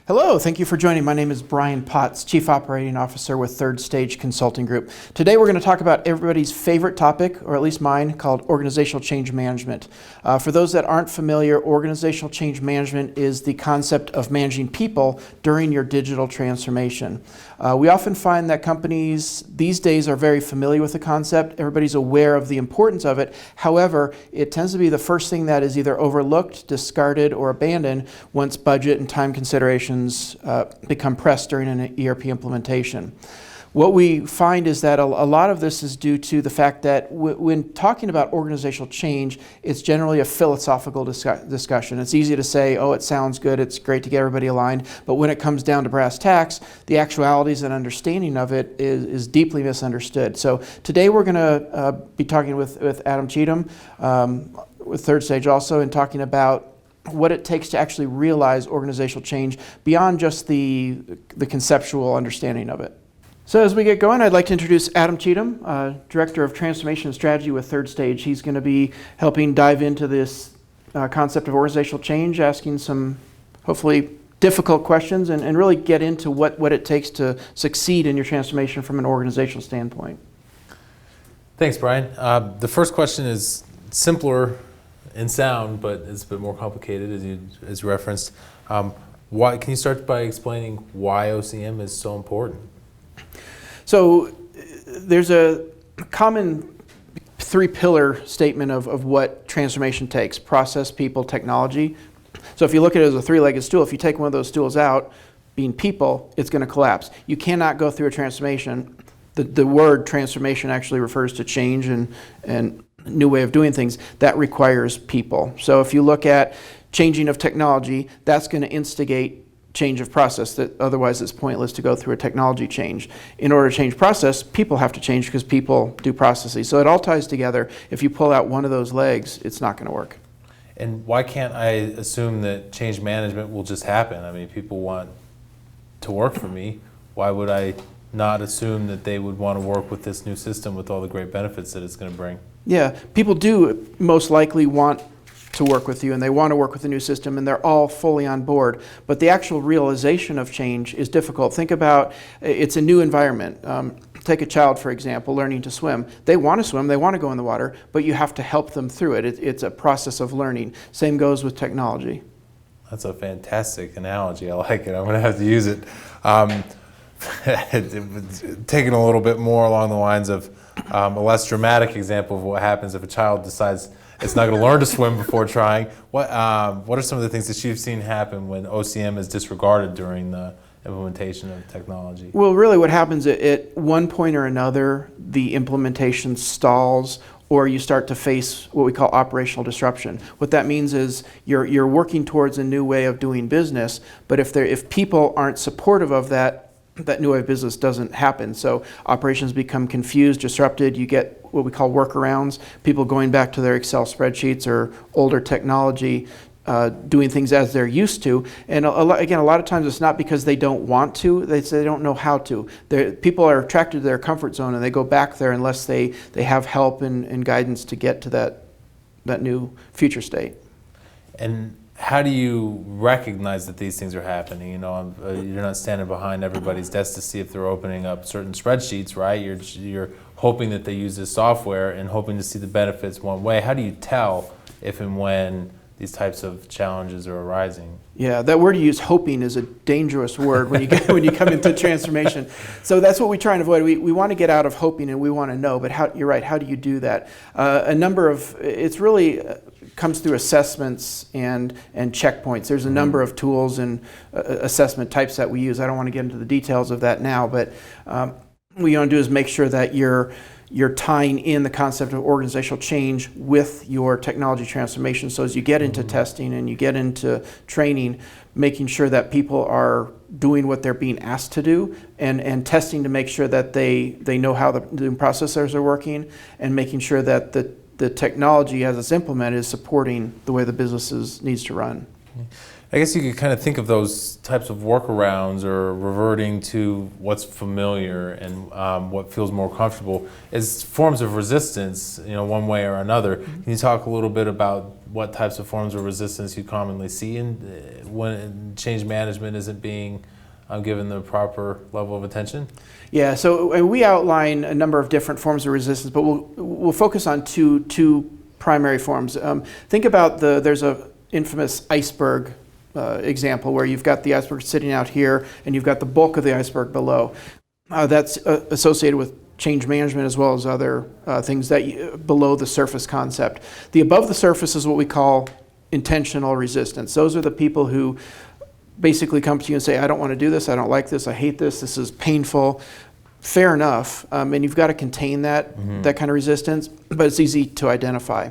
Hello, thank you for joining. My name is Brian Potts, Chief Operating Officer with Stage Consulting Group. Today we're going to talk about everybody's favorite topic, or at least mine, called organizational change management. For those that aren't familiar, organizational change management is the concept of managing people during your digital transformation. We often find that companies these days are very familiar with the concept. Everybody's aware of the importance of it. However, it tends to be the first thing that is either overlooked, discarded, or abandoned once budget and time considerations become pressed during an ERP implementation. What we find is that a lot of this is due to the fact that when talking about organizational change, it's generally a philosophical discussion. It's easy to say, oh, it sounds good, it's great to get everybody aligned, but when it comes down to brass tacks, the actualities and understanding of it is deeply misunderstood. So today we're going to be talking with Adam Cheatham, with Third Stage also, and talking about what it takes to actually realize organizational change beyond just the conceptual understanding of it. So as we get going, I'd like to introduce Adam Cheatham, Director of Transformation and Strategy with Third Stage. He's going to be helping dive into this concept of organizational change, asking some hopefully difficult questions, and really get into what it takes to succeed in your transformation from an organizational standpoint. Thanks, Brian. The first question is simpler in sound, but it's a bit more complicated, as you referenced. Can you start by explaining why OCM is so important? So there's a common three-pillar statement of what transformation takes: process, people, technology. So if you look at it as a three-legged stool, if you take one of those stools out, being people, it's going to collapse. You cannot go through a transformation. The word transformation actually refers to change and new way of doing things. That requires people. So if you look at changing of technology, that's going to instigate change of process. That otherwise it's pointless to go through a technology change. In order to change process, people have to change because people do processes. So it all ties together. If you pull out one of those legs, it's not going to work. And why can't I assume that change management will just happen? I mean, people want to work for me. Why would I not assume that they would want to work with this new system with all the great benefits that it's going to bring? Yeah, people do most likely want to work with you, and they want to work with the new system, and they're all fully on board. But the actual realization of change is difficult. Think about, it's a new environment. Take a child, for example, learning to swim. They want to swim, they want to go in the water, but you have to help them through it. It's a process of learning. Same goes with technology. That's a fantastic analogy. I like it. I'm going to have to use it. Taking a little bit more along the lines of a less dramatic example of what happens if a child decides it's not going to learn to swim before trying. What are some of the things that you've seen happen when OCM is disregarded during the implementation of technology? Well, really what happens at one point or another, the implementation stalls, or you start to face what we call operational disruption. What that means is you're working towards a new way of doing business, but if people aren't supportive of that new way of business doesn't happen. So operations become confused, disrupted. You get what we call workarounds, people going back to their Excel spreadsheets or older technology, doing things as they're used to. And a lot of times it's not because they don't want to, they don't know how to. People are attracted to their comfort zone, and they go back there unless they have help and guidance to get to that new future state. And how do you recognize that these things are happening? You know, you're not standing behind everybody's desk to see if they're opening up certain spreadsheets, right? You're hoping that they use this software and hoping to see the benefits one way. How do you tell if and when these types of challenges are arising? Yeah, that word you use, hoping, is a dangerous word when you come into transformation. So that's what we try and avoid. We want to get out of hoping, and we want to know. But you're right. How do you do that? It's really comes through assessments and checkpoints. There's a number of tools and assessment types that we use. I don't want to get into the details of that now, but what you want to do is make sure that you're tying in the concept of organizational change with your technology transformation. So as you get into testing and you get into training, making sure that people are doing what they're being asked to do, and testing to make sure that they know how the processors are working, and making sure that the technology as it's implemented is supporting the way the business needs to run. I guess you could kind of think of those types of workarounds or reverting to what's familiar and what feels more comfortable as forms of resistance, one way or another. Can you talk a little bit about what types of forms of resistance you commonly see when change management isn't being given the proper level of attention? Yeah, so we outline a number of different forms of resistance, but we'll focus on two primary forms. Think about there's a infamous iceberg example where you've got the iceberg sitting out here and you've got the bulk of the iceberg below. That's associated with change management as well as other things that below the surface concept. The above the surface is what we call intentional resistance. Those are the people who basically come to you and say, I don't want to do this, I don't like this, I hate this, this is painful. Fair enough, and you've got to contain that kind of resistance, but it's easy to identify.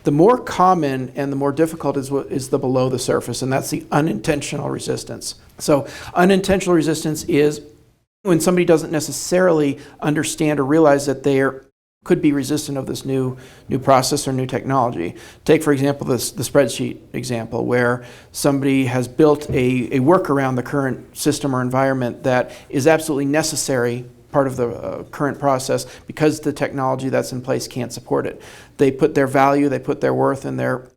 The more common and the more difficult is the below the surface, and that's the unintentional resistance. So unintentional resistance is when somebody doesn't necessarily understand or realize that they could be resistant of this new process or new technology. Take, for example, the spreadsheet example, where somebody has built a workaround the current system or environment that is absolutely necessary, part of the current process, because the technology that's in place can't support it. They put their value, they put their worth and their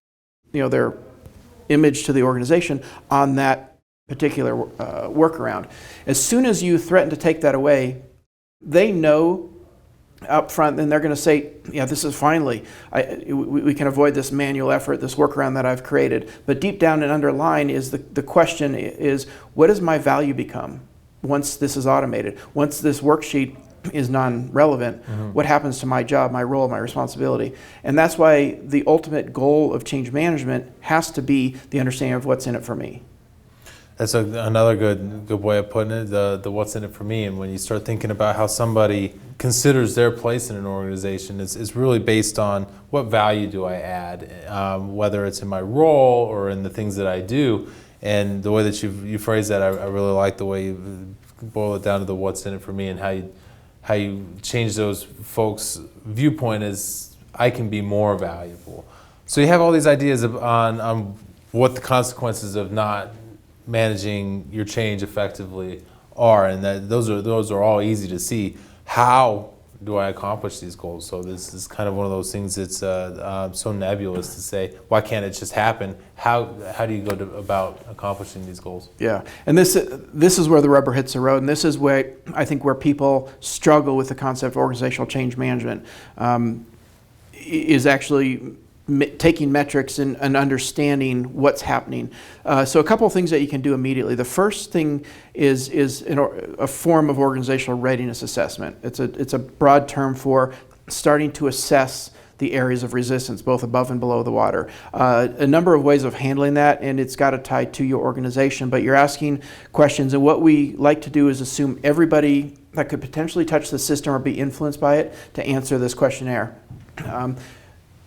image to the organization on that particular workaround. As soon as you threaten to take that away, they know up front, and they're going to say, yeah, this is finally, we can avoid this manual effort, this workaround that I've created. But deep down and underlying is the question is, what does my value become once this is automated? Once this worksheet is non-relevant, what happens to my job, my role, my responsibility? And that's why the ultimate goal of change management has to be the understanding of what's in it for me. That's another good way of putting it, the what's in it for me. And when you start thinking about how somebody considers their place in an organization, it's really based on what value do I add, whether it's in my role or in the things that I do. And the way that you phrase that, I really like the way you boil it down to the what's in it for me, and how you change those folks' viewpoint as I can be more valuable. So you have all these ideas on what the consequences of not managing your change effectively are, and that those are all easy to see. How do I accomplish these goals? So this is kind of one of those things that's so nebulous to say, why can't it just happen? How do you go about accomplishing these goals? Yeah, and this is where the rubber hits the road, and this is where I think where people struggle with the concept of organizational change management, is actually taking metrics and understanding what's happening. So a couple of things that you can do immediately. The first thing is a form of organizational readiness assessment. It's a broad term for starting to assess the areas of resistance, both above and below the water. A number of ways of handling that, and it's got to tie to your organization, but you're asking questions, and what we like to do is assume everybody that could potentially touch the system or be influenced by it to answer this questionnaire.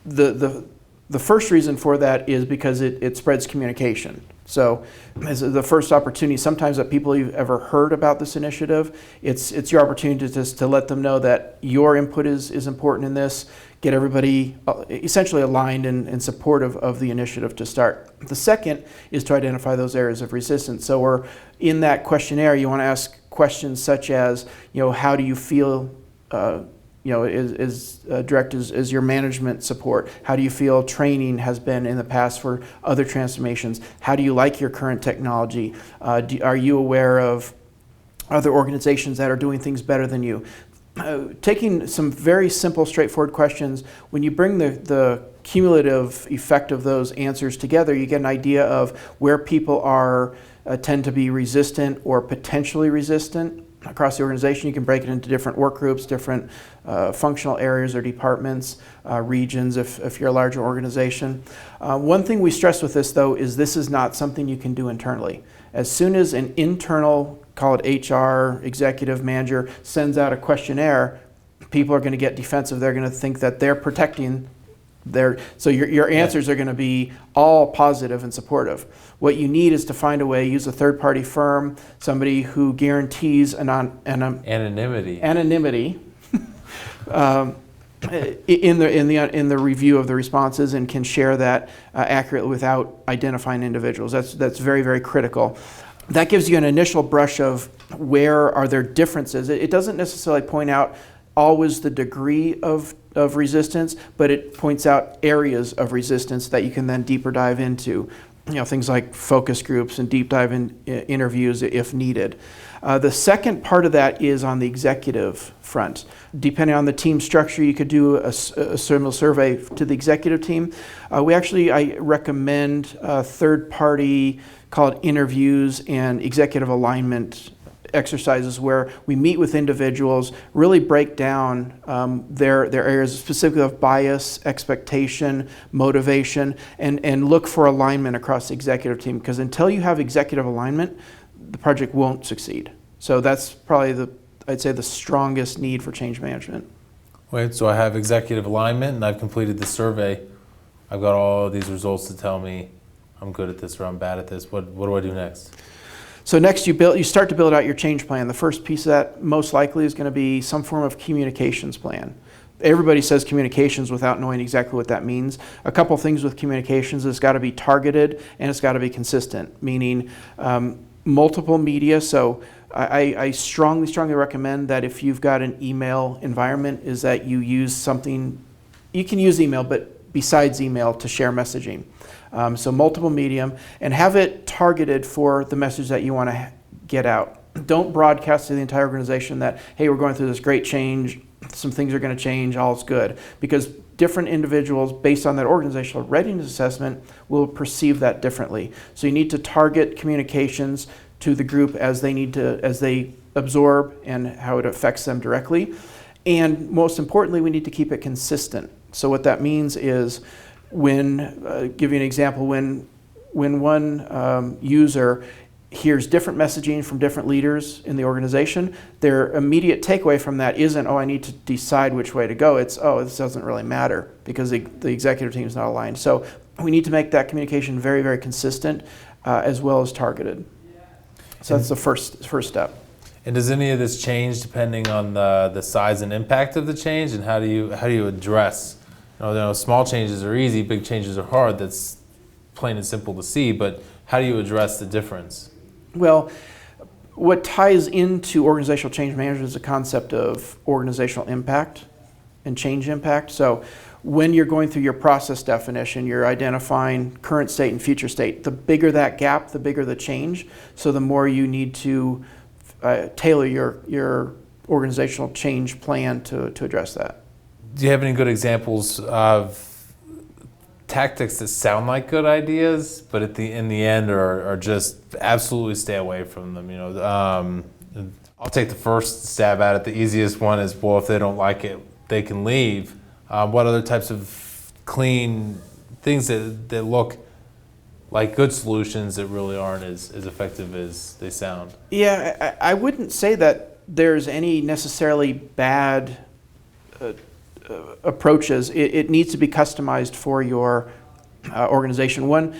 The first reason for that is because it spreads communication. So as the first opportunity, sometimes that people you've ever heard about this initiative, it's your opportunity to let them know that your input is important in this, get everybody essentially aligned and supportive of the initiative to start. The second is to identify those areas of resistance. So we're in that questionnaire, you want to ask questions such as, how do you feel is direct as your management support? How do you feel training has been in the past for other transformations? How do you like your current technology? Are you aware of other organizations that are doing things better than you? Taking some very simple, straightforward questions, when you bring the cumulative effect of those answers together, you get an idea of where people tend to be resistant or potentially resistant across the organization. You can break it into different work groups, different functional areas or departments, regions if you're a larger organization. One thing we stress with this, though, is this is not something you can do internally. As soon as an internal, call it HR, executive manager, sends out a questionnaire, people are going to get defensive. They're going to think that they're protecting so your answers are going to be all positive and supportive. What you need is to find a way, use a third-party firm, somebody who guarantees anonymity. in the review of the responses and can share that accurately without identifying individuals. That's very, very critical. That gives you an initial brush of where are there differences. It doesn't necessarily point out always the degree of resistance, but it points out areas of resistance that you can then deeper dive into. Things like focus groups and deep dive in interviews if needed. The second part of that is on the executive front. Depending on the team structure, you could do a similar survey to the executive team. I recommend third-party, call it interviews and executive alignment exercises where we meet with individuals, really break down their areas specifically of bias, expectation, motivation, and look for alignment across the executive team. Because until you have executive alignment, the project won't succeed. So that's probably I'd say the strongest need for change management. Wait, so I have executive alignment and I've completed the survey. I've got all these results to tell me I'm good at this or I'm bad at this. What do I do next? So next you start to build out your change plan. The first piece of that most likely is going to be some form of communications plan. Everybody says communications without knowing exactly what that means. A couple things with communications: it's got to be targeted and it's got to be consistent, meaning multiple media. So I strongly recommend that if you've got an email environment, is that you use something. You can use email, but besides email, to share messaging. So multiple medium, and have it targeted for the message that you want to get out. Don't broadcast to the entire organization that, hey, we're going through this great change, some things are going to change, all's good. Because different individuals, based on that organizational readiness assessment, will perceive that differently. So you need to target communications to the group as they absorb and how it affects them directly. And most importantly, we need to keep it consistent. So what that means is, give you an example, when one user hears different messaging from different leaders in the organization, their immediate takeaway from that isn't, I need to decide which way to go. It's, this doesn't really matter because the executive team is not aligned. So we need to make that communication very, very consistent as well as targeted. So that's the first step. And does any of this change depending on the size and impact of the change, and how do you address? Small changes are easy, big changes are hard. That's plain and simple to see, but how do you address the difference? Well, what ties into organizational change management is the concept of organizational impact and change impact. So when you're going through your process definition, you're identifying current state and future state. The bigger that gap, the bigger the change. So the more you need to tailor your organizational change plan to address that. Do you have any good examples of tactics that sound like good ideas, but in the end are just absolutely stay away from them? I'll take the first stab at it. The easiest one is, if they don't like it, they can leave. What other types of clean things that look like good solutions that really aren't as effective as they sound? Yeah, I wouldn't say that there's any necessarily bad approaches. It needs to be customized for your organization. One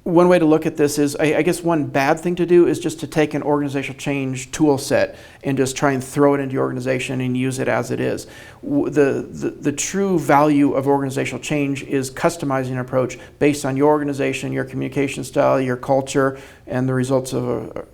way to look at this is, I guess one bad thing to do is just to take an organizational change tool set and just try and throw it into your organization and use it as it is. The true value of organizational change is customizing an approach based on your organization, your communication style, your culture, and the results of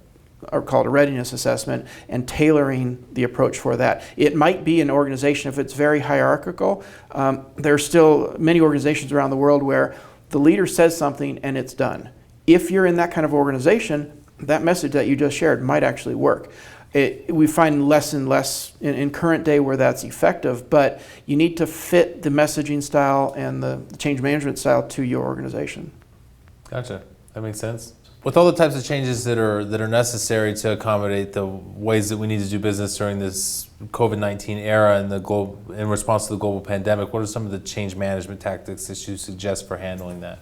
are called a readiness assessment, and tailoring the approach for that. It might be an organization, if it's very hierarchical, there are still many organizations around the world where the leader says something and it's done. If you're in that kind of organization, that message that you just shared might actually work. We find less and less in current day where that's effective, but you need to fit the messaging style and the change management style to your organization. Gotcha. That makes sense. With all the types of changes that are necessary to accommodate the ways that we need to do business during this COVID-19 era and in response to the global pandemic, what are some of the change management tactics that you suggest for handling that?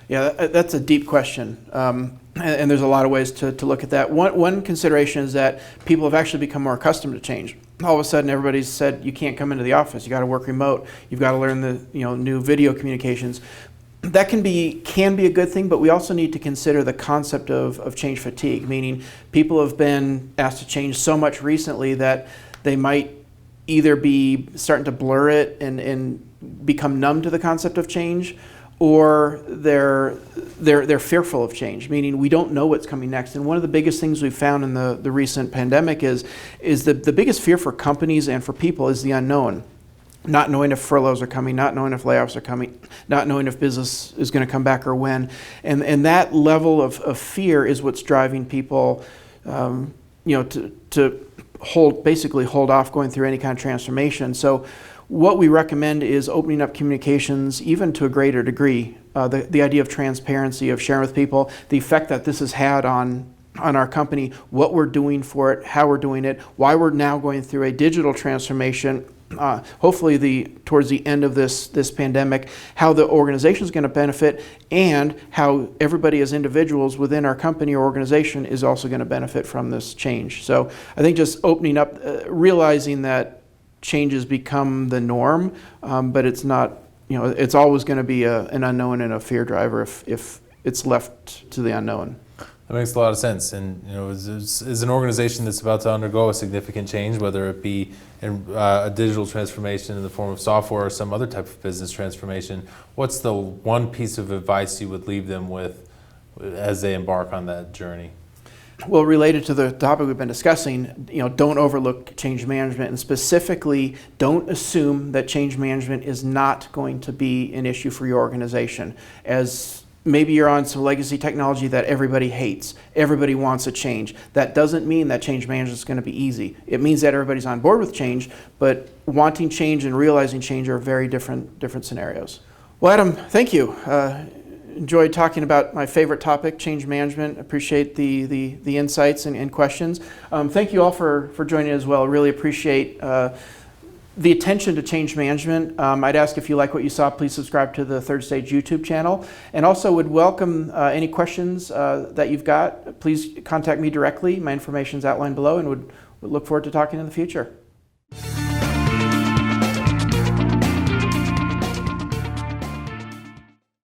Yeah, that's a deep question, and there's a lot of ways to look at that. One consideration is that people have actually become more accustomed to change. All of a sudden, everybody's said you can't come into the office. You got to work remote. You've got to learn the new video communications. That can be a good thing, but we also need to consider the concept of change fatigue, meaning people have been asked to change so much recently that they might either be starting to blur it and become numb to the concept of change, or they're fearful of change, meaning we don't know what's coming next. And one of the biggest things we've found in the recent pandemic is the biggest fear for companies and for people is the unknown. Not knowing if furloughs are coming, not knowing if layoffs are coming, not knowing if business is going to come back or when. And that level of fear is what's driving people to basically hold off going through any kind of transformation. So what we recommend is opening up communications even to a greater degree. The idea of transparency, of sharing with people the effect that this has had on our company, what we're doing for it, how we're doing it, why we're now going through a digital transformation, hopefully towards the end of this pandemic, how the organization is going to benefit, and how everybody as individuals within our company or organization is also going to benefit from this change. So I think just opening up, realizing that change has become the norm, but it's not, it's always going to be an unknown and a fear driver if it's left to the unknown. That makes a lot of sense. And as an organization that's about to undergo a significant change, whether it be in a digital transformation in the form of software or some other type of business transformation, what's the one piece of advice you would leave them with as they embark on that journey? Well, related to the topic we've been discussing, don't overlook change management, and specifically, don't assume that change management is not going to be an issue for your organization. As maybe you're on some legacy technology that everybody hates, everybody wants a change. That doesn't mean that change management is going to be easy. It means that everybody's on board with change, but wanting change and realizing change are very different scenarios. Well, Adam, thank you. Enjoyed talking about my favorite topic, change management. Appreciate the insights and questions. Thank you all for joining as well. Really appreciate the attention to change management. I'd ask if you like what you saw, please subscribe to the Third Stage YouTube channel. And also would welcome any questions that you've got. Please contact me directly. My information is outlined below, and would look forward to talking in the future.